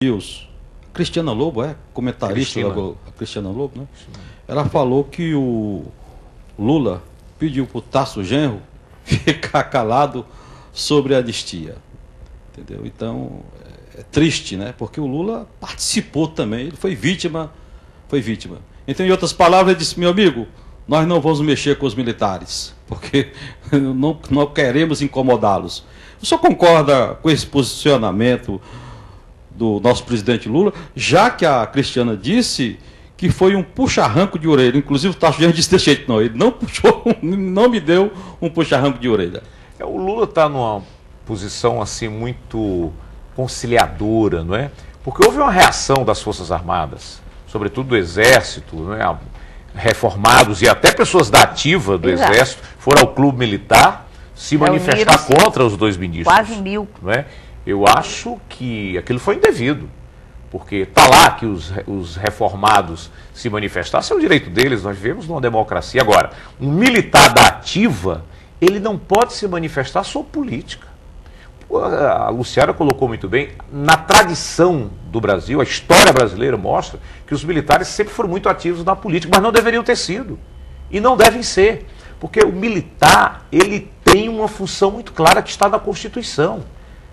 News, Cristiana Lobo, comentarista a Cristiana Lobo, né? Ela falou que o Lula pediu para o Tasso Genro ficar calado sobre a anistia. Entendeu? Então, é triste, né? Porque o Lula participou também, ele foi vítima. Então, em outras palavras, ele disse: meu amigo, nós não vamos mexer com os militares, porque não queremos incomodá-los. O senhor concorda com esse posicionamento do nosso presidente Lula, já que a Cristiana disse que foi um puxa-arranco de orelha? Inclusive o Tasso Genro disse desse jeito: não, ele não puxou, não me deu um puxa-arranco de orelha. O Lula está numa posição assim muito conciliadora, não é? Porque houve uma reação das Forças Armadas, sobretudo do Exército, não é? Reformados e até pessoas da ativa do Exército foram ao clube militar se manifestar contra os dois ministros. Quase 1000. Não é? Eu acho que aquilo foi indevido, porque está lá que os reformados se manifestassem, é o direito deles, nós vivemos numa democracia. Agora, um militar da ativa, ele não pode se manifestar sobre política. A Luciana colocou muito bem, na tradição do Brasil, a história brasileira mostra que os militares sempre foram muito ativos na política, mas não deveriam ter sido, e não devem ser, porque o militar, ele tem uma função muito clara que está na Constituição,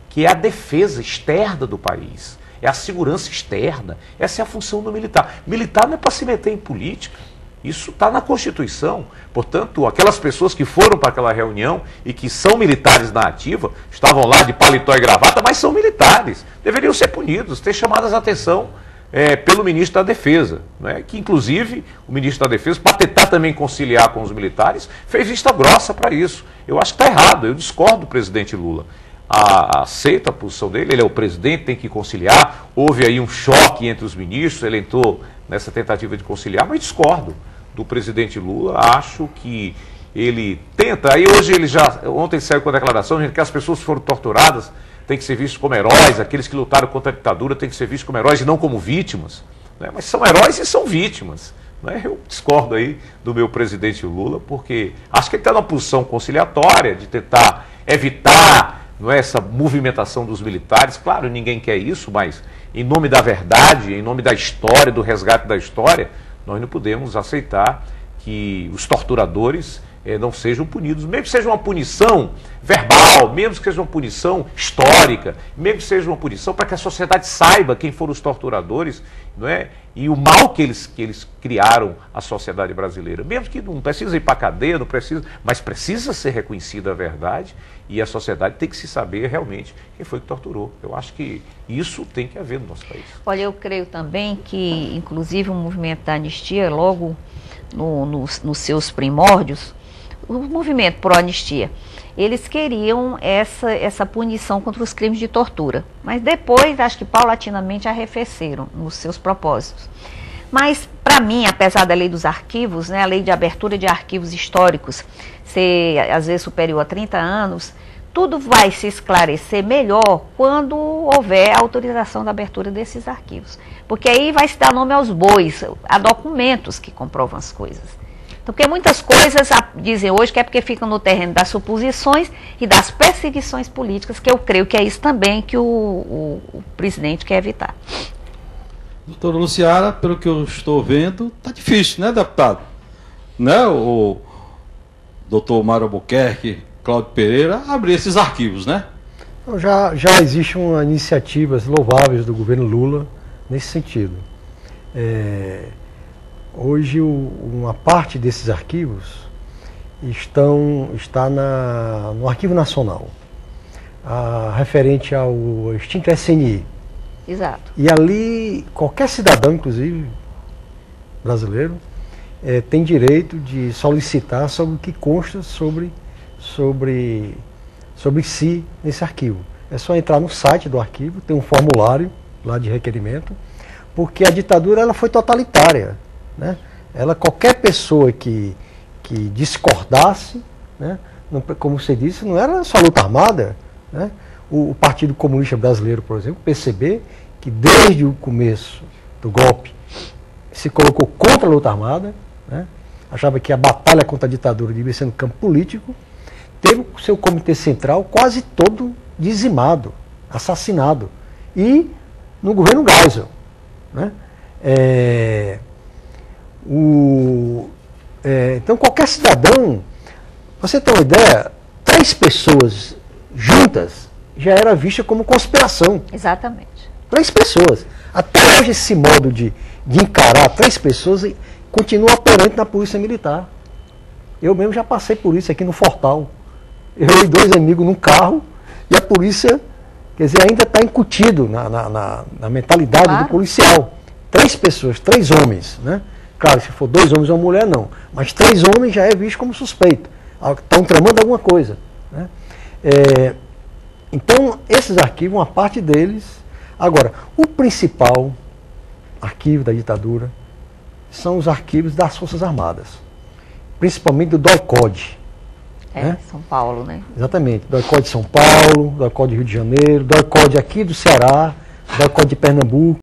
que é a defesa externa do país, é a segurança externa. Essa é a função do militar. Militar não é para se meter em política, isso está na Constituição. Portanto, aquelas pessoas que foram para aquela reunião e que são militares na ativa, estavam lá de paletó e gravata, mas são militares, deveriam ser punidos, ter chamadas a atenção pelo ministro da Defesa, né? Que inclusive o ministro da Defesa, para tentar também conciliar com os militares, fez vista grossa para isso. Eu acho que está errado, eu discordo do presidente Lula. Aceita a posição dele, ele é o presidente, tem que conciliar. Houve aí um choque entre os ministros, ele entrou nessa tentativa de conciliar, mas discordo do presidente Lula. Acho que ele tenta, aí hoje ele ontem saiu com a declaração que as pessoas que foram torturadas têm que ser vistas como heróis, aqueles que lutaram contra a ditadura têm que ser vistos como heróis e não como vítimas, né? Mas são heróis e são vítimas, né? Eu discordo aí do meu presidente Lula, porque acho que ele está numa posição conciliatória de tentar evitar, não é, essa movimentação dos militares. Claro, ninguém quer isso, mas em nome da verdade, em nome da história, do resgate da história, nós não podemos aceitar que os torturadores não sejam punidos, mesmo que seja uma punição verbal, mesmo que seja uma punição histórica, mesmo que seja uma punição para que a sociedade saiba quem foram os torturadores, não é? E o mal que eles criaram à sociedade brasileira. Mesmo que não precisa ir para a cadeia, não precisa, mas precisa ser reconhecida a verdade e a sociedade tem que se saber realmente quem foi que torturou. Eu acho que isso tem que haver no nosso país. Olha, eu creio também que, inclusive, o movimento da anistia, logo nos seus primórdios, o movimento pró-anistia, eles queriam essa punição contra os crimes de tortura. Mas depois, acho que paulatinamente arrefeceram nos seus propósitos. Mas, para mim, apesar da lei dos arquivos, né, a lei de abertura de arquivos históricos ser, às vezes, superior a 30 anos, tudo vai se esclarecer melhor quando houver autorização da abertura desses arquivos. Porque aí vai se dar nome aos bois, a documentos que comprovam as coisas. Porque muitas coisas dizem hoje que é porque ficam no terreno das suposições e das perseguições políticas, que eu creio que é isso também que o presidente quer evitar. Doutora Luciana, pelo que eu estou vendo, está difícil, né, deputado? Né, o doutor Mário Albuquerque, Cláudio Pereira, abrir esses arquivos, né? Já existem iniciativas louváveis do governo Lula nesse sentido. Hoje, uma parte desses arquivos está no Arquivo Nacional, referente ao extinto SNI. Exato. E ali, qualquer cidadão, inclusive brasileiro, tem direito de solicitar sobre o que consta sobre si nesse arquivo. É só entrar no site do arquivo, tem um formulário lá de requerimento, porque a ditadura ela foi totalitária. Né? Qualquer pessoa que discordasse, né? Como você disse, não era só luta armada, né? O Partido Comunista Brasileiro, por exemplo, PCB, que desde o começo do golpe se colocou contra a luta armada, né? Achava que a batalha contra a ditadura devia ser no campo político, teve o seu comitê central quase todo dizimado, assassinado. E no governo Geisel. Né? Então, qualquer cidadão, você tem uma ideia, 3 pessoas juntas já era vista como conspiração. Exatamente. 3 pessoas. Até hoje esse modo de encarar 3 pessoas continua operante na polícia militar. Eu mesmo já passei por isso aqui no Fortal. Eu e 2 amigos num carro e a polícia, quer dizer, ainda está incutido na mentalidade do policial. 3 pessoas, 3 homens, né? Claro, se for 2 homens ou uma mulher, não. Mas 3 homens já é visto como suspeito. Estão tramando alguma coisa. Né? Então, esses arquivos, uma parte deles... Agora, o principal arquivo da ditadura são os arquivos das Forças Armadas. Principalmente do DOI-CODE. Né? São Paulo, né? Exatamente. DOI-CODE de São Paulo, DOI-CODE de Rio de Janeiro, DOI-CODE aqui do Ceará, DOI-CODE de Pernambuco.